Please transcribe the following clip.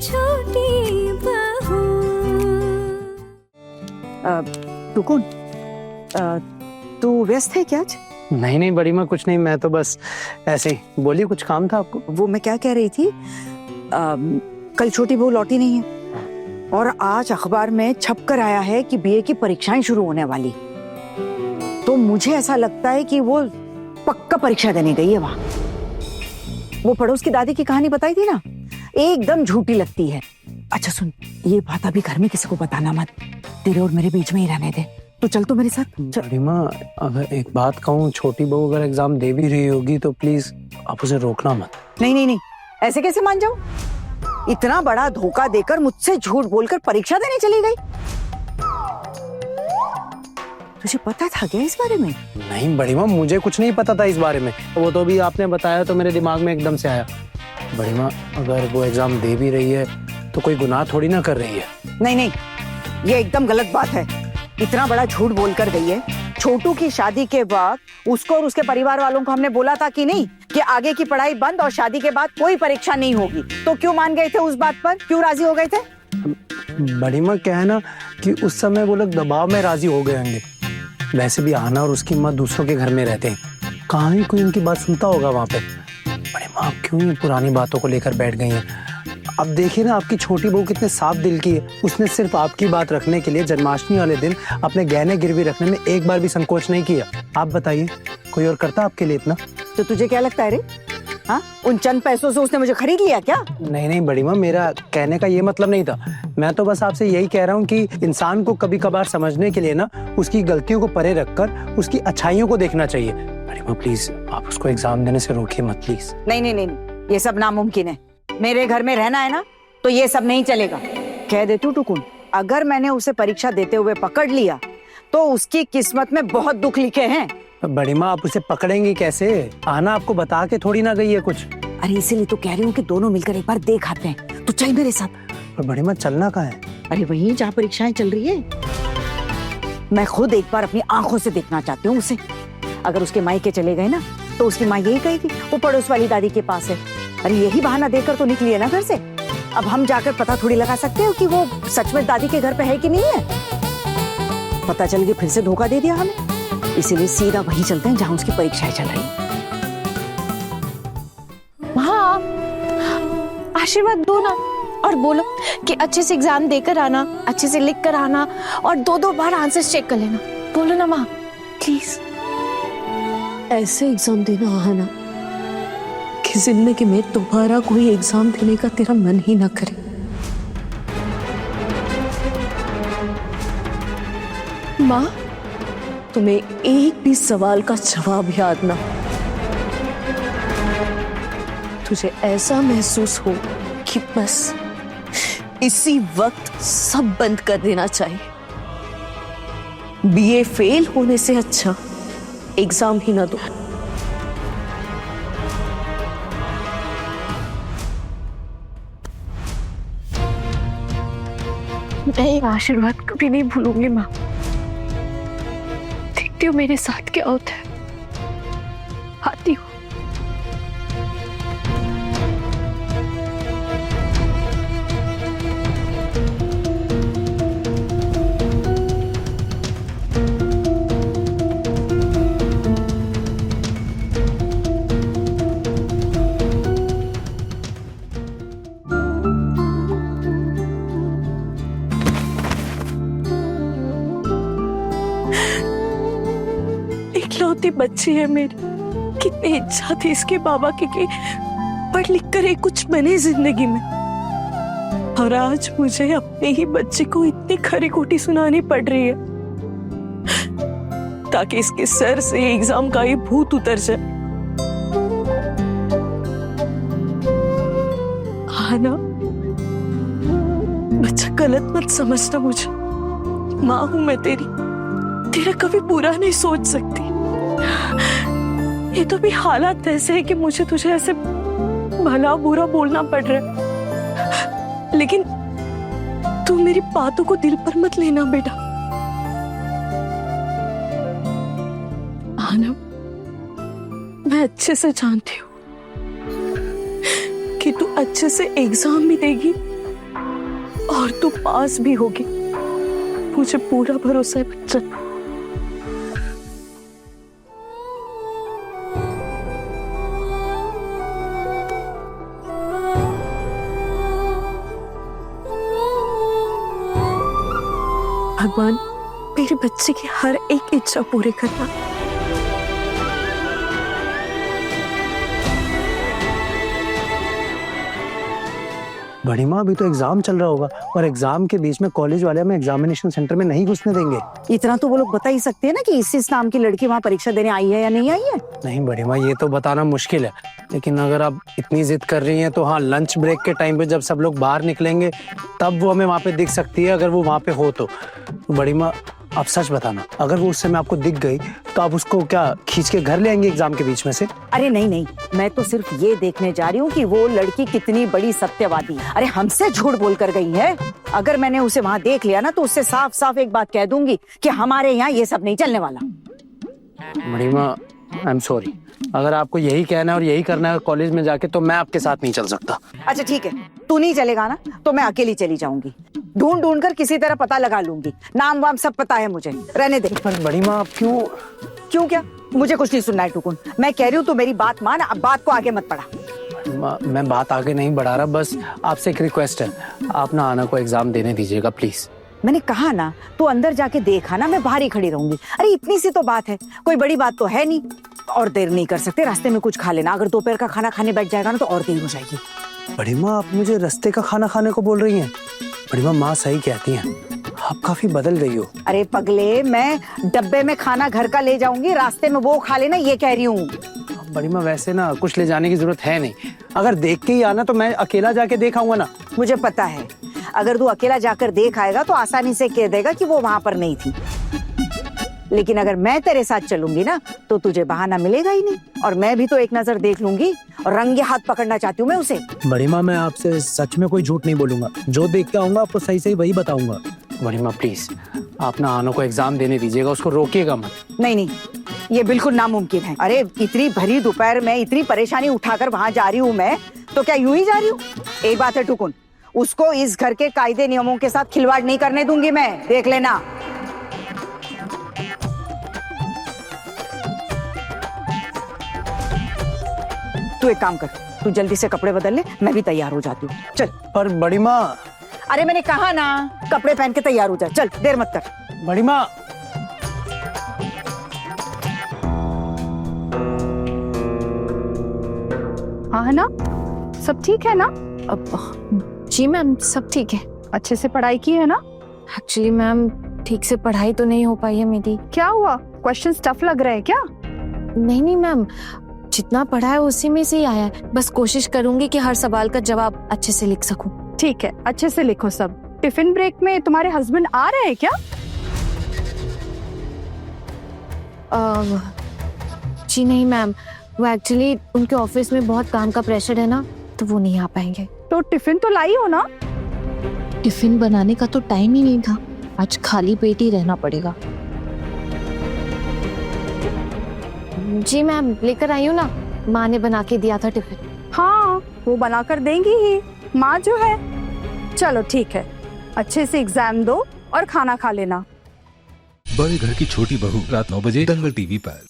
छोटी बहू। तू कौन? तू व्यस्त है क्या आज? नहीं नहीं बड़ी माँ, कुछ नहीं, मैं तो बस ऐसे ही। बोलिए, कुछ काम था आपको? वो मैं क्या कह रही थी, कल छोटी बहू लौटी नहीं है और आज अखबार में छप कर आया है कि बीए की परीक्षाएं शुरू होने वाली। तो मुझे ऐसा लगता है कि वो पक्का परीक्षा देने गई है वहां। वो पड़ोस की दादी की कहानी बताई थी ना, एकदम झूठी लगती है। अच्छा सुन, ये बात अभी घर में किसी को बताना मत, तेरे और मेरे बीच में ही रहने दे। तो चल तो मेरे साथ। बड़ी माँ, अगर एक बात कहूँ, छोटी बहू अगर एग्जाम दे भी रही होगी तो प्लीज आप उसे रोकना मत। नहीं नहीं नहीं, ऐसे कैसे मान जाऊं? इतना बड़ा धोखा देकर मुझसे झूठ बोलकर परीक्षा देने चली गई। तुझे पता था क्या इस बारे में? नहीं बड़ी माँ, मुझे कुछ नहीं पता था इस बारे में। वो तो भी आपने बताया तो मेरे दिमाग में एकदम से आया। बड़ी माँ, अगर वो एग्जाम दे भी रही है तो कोई गुनाह थोड़ी ना कर रही है। नहीं नहीं, ये एकदम गलत बात है। इतना बड़ा झूठ बोलकर गई है। छोटू की शादी के बाद उसको और उसके परिवार वालों को हमने बोला था कि नहीं कि आगे की पढ़ाई बंद और शादी के बाद कोई परीक्षा नहीं होगी, तो क्यों मान गए थे उस बात पर? क्यों राजी हो गए थे? बड़ी माँ, क्या है ना कि उस समय वो लोग दबाव में राजी हो गए होंगे। वैसे भी आना और उसकी माँ दूसरों के घर में रहते हैं, कहाँ ही कोई उनकी बात सुनता होगा वहाँ पे। बड़ी माँ, आप क्यों ये पुरानी बातों को लेकर बैठ गई हैं? अब देखिए ना, आपकी छोटी बहू कितने साफ दिल की है। उसने सिर्फ आपकी बात रखने के लिए जन्माष्टमी वाले दिन अपने गहने गिरवी रखने में एक बार भी संकोच नहीं किया। आप बताइए, कोई और करता आपके लिए इतना? तो तुझे क्या लगता है रे? हाँ, उन चंद पैसों से उसने मुझे खरीद लिया क्या? नहीं नहीं बड़ी माँ, मेरा कहने का ये मतलब नहीं था। मैं तो बस आपसे यही कह रहा हूँ कि इंसान को कभी कभार समझने के लिए ना उसकी गलतियों को परे रखकर उसकी अच्छाइयों को देखना चाहिए। बड़ी माँ प्लीज, आप उसको एग्जाम देने से रोकिए मत प्लीज। नहीं नहीं नहीं, ये सब नामुमकिन है। मेरे घर में रहना है ना, तो ये सब नहीं चलेगा। कह दे तू टुकुन, अगर मैंने उसे परीक्षा देते हुए पकड़ लिया तो उसकी किस्मत में बहुत दुख लिखे हैं। बड़ी माँ, आप उसे पकड़ेंगी कैसे? आना आपको बता के थोड़ी ना गई है कुछ। अरे इसीलिए तो कह रही हूँ कि दोनों मिलकर एक बार देख आते हैं। तो चल मेरे साथ। पर बड़ी माँ, चलना कहाँ है? अरे वहीं जहाँ परीक्षाएं चल रही है। मैं खुद एक बार अपनी आंखों से देखना चाहती हूँ उसे। अगर उसके मायके चले गए ना तो उसकी माँ यही कहेगी वो पड़ोस वाली दादी के पास है। अरे यही बहाना देकर तो निकली है ना घर से। अब हम जाकर पता थोड़ी लगा सकते हो कि वो सच में दादी के घर पे है कि नहीं है। पता चल गया फिर से धोखा दे दिया हमें। इसीलिए सीधा वहीं चलते हैं जहाँ उसकी परीक्षाएं चल रही हैं। हाँ, आशीर्वाद दो ना और बोलो कि अच्छे से एग्जाम देकर आना, अच्छे से लिख कर आना और दो बार आंसर चेक कर लेना। बोलो ना माँ प्लीज। ऐसे एग्जाम देना आना कि जिंदगी में दोबारा कोई एग्जाम देने का तेरा मन ही ना करे। माँ, तुम्हें एक भी सवाल का जवाब याद ना, तुझे ऐसा महसूस हो कि बस इसी वक्त सब बंद कर देना चाहिए। बीए फेल होने से अच्छा एग्जाम ही ना दो। मैं ये आशीर्वाद कभी नहीं भूलूंगी माँ। देखती हूँ मेरे साथ क्या होता है। आती हूँ। इकलौती बच्ची है मेरी। कितनी इच्छा थी इसके बाबा की कि पढ़ लिख कर एक कुछ बने जिंदगी में, और आज मुझे अपने ही बच्चे को इतनी खरी खोटी सुनानी पड़ रही है ताकि इसके सर से एग्जाम का ये भूत उतर जाए। हाँ ना, बच्चा गलत मत समझना मुझे। माँ हूं मैं तेरी, तेरा कभी बुरा नहीं सोच सकती। ये तो भी हालात ऐसे है कि मुझे तुझे ऐसे भला बुरा बोलना पड़ रहा है, लेकिन तू मेरी बातों को दिल पर मत लेना बेटा। आनम, मैं अच्छे से जानती हूँ कि तू अच्छे से एग्जाम भी देगी और तू पास भी होगी, मुझे पूरा भरोसा है बच्चा। भगवान मेरे बच्चे की हर एक इच्छा पूरी करना। बड़ी माँ अभी तो एग्जाम चल रहा होगा और एग्जाम के बीच में कॉलेज वाले हमें एग्जामिनेशन सेंटर में नहीं घुसने देंगे। इतना तो वो लोग बता ही सकते हैं ना कि इस नाम की लड़की वहाँ परीक्षा देने आई है या नहीं आई है। नहीं बड़ी माँ, ये तो बताना मुश्किल है, लेकिन अगर आप इतनी जिद कर रही हैं तो हाँ, लंच ब्रेक के टाइम पे जब सब लोग बाहर निकलेंगे तब वो हमें वहाँ पे दिख सकती है, अगर वो वहाँ पे हो तो। बड़ी माँ आप सच बताना, अगर वो उस समय आपको दिख गई तो आप उसको क्या खींच के घर ले आएंगे एग्जाम के बीच में से? अरे नहीं नहीं, मैं तो सिर्फ ये देखने जा रही हूँ कि वो लड़की कितनी बड़ी सत्यवादी है। अरे हमसे झूठ बोल कर गई है। अगर मैंने उसे वहाँ देख लिया ना तो उससे साफ साफ एक बात कह दूंगी कि हमारे यहाँ ये सब नहीं चलने वाला। बड़ी माँ आई एम सॉरी, अगर आपको यही कहना है और यही करना है कॉलेज में जाके तो मैं आपके साथ नहीं चल सकता। अच्छा ठीक है, तू नहीं चलेगा ना तो मैं अकेली चली जाऊंगी, ढूंढ ढूंढ कर किसी तरह पता लगा लूंगी। नाम वाम सब पता है मुझे, रहने दे। पर बड़ी माँ आप क्यों? क्यों क्या? मुझे कुछ नहीं सुनना है टुकुन, मैं कह रही हूँ तो मेरी बात मान, अब बात को आगे मत बढ़ा। मैं बात आगे नहीं बढ़ा रहा, बस आपसे एक रिक्वेस्ट है, आप ना आना को एग्जाम देने दीजिएगा प्लीज। मैंने कहा ना तू अंदर जाके देखा ना, मैं बाहर ही खड़ी रहूंगी। अरे इतनी सी तो बात है, कोई बड़ी बात तो है नहीं। और देर नहीं कर सकते, रास्ते में कुछ खा लेना, अगर दोपहर का खाना खाने बैठ जाएगा ना तो और देर हो जाएगी। बड़ी माँ आप मुझे रास्ते का खाना खाने को बोल रही हैं? बड़ी माँ सही कहती हैं, आप काफी बदल गई हो। अरे पगले, मैं डब्बे में खाना घर का ले जाऊंगी, रास्ते में वो खा लेना, ये कह रही हूँ। बड़ी माँ वैसे ना कुछ ले जाने की जरूरत है नहीं, अगर देख के ही आना तो मैं अकेला जाके देख आऊंगा ना। मुझे पता है, अगर तू अकेला जाकर देख आएगा तो आसानी से कह देगा कि वो वहां पर नहीं थी, लेकिन अगर मैं तेरे साथ चलूंगी ना तो तुझे बहाना मिलेगा ही नहीं, और मैं भी तो एक नजर देख लूंगी और रंगे हाथ पकड़ना चाहती हूँ मैं उसे। बड़ी माँ मैं आपसे सच में कोई झूठ नहीं बोलूंगा, जो देख के आऊंगा आपको सही सही वही बताऊंगा। बड़ी माँ प्लीज आप ना आनो को एग्जाम देने दीजिएगा, उसको रोकिएगा मत। नहीं नहीं, ये बिल्कुल नामुमकिन है। अरे इतनी भरी दोपहर में इतनी परेशानी उठाकर वहां जा रही हूँ मैं, तो क्या यूं ही जा रही हूँ? एक बात है टुकुन, उसको इस घर के कायदे नियमों के साथ खिलवाड़ नहीं करने दूंगी मैं, देख लेना। तू एक काम कर, तू जल्दी से कपड़े बदल ले, मैं भी तैयार हो जाती हूँ, चल। पर बड़ी माँ। अरे मैंने कहा ना, कपड़े पहन के तैयार हो जा, चल देर मत कर। बड़ी माँ। हाँ ना, सब ठीक है ना? जी मैम सब ठीक है। अच्छे से पढ़ाई की है ना? एक्चुअली मैम ठीक से पढ़ाई तो नहीं हो पाई है मेरी। क्या हुआ, क्वेश्चन टफ लग रहा है क्या? नहीं मैम, जितना पढ़ा है उसी में से ही आया है, बस कोशिश करूंगी कि हर सवाल का जवाब अच्छे से लिख सकूं। ठीक है, अच्छे से लिखो सब। टिफिन ब्रेक में तुम्हारे हस्बैंड आ रहे हैं क्या? जी नहीं मैम, वो एक्चुअली उनके ऑफिस में बहुत काम का प्रेशर है ना, तो वो नहीं आ पाएंगे। तो टिफिन तो लाई हो ना? टिफिन बनाने का तो टाइम ही नहीं था, आज खाली पेट ही रहना पड़ेगा। जी मैम लेकर आई हूँ ना, माँ ने बना के दिया था टिफिन। हाँ वो बनाकर देंगी ही, माँ जो है। चलो ठीक है, अच्छे से एग्जाम दो और खाना खा लेना। बड़े घर की छोटी बहू रात 9 बजे दंगल टीवी पर।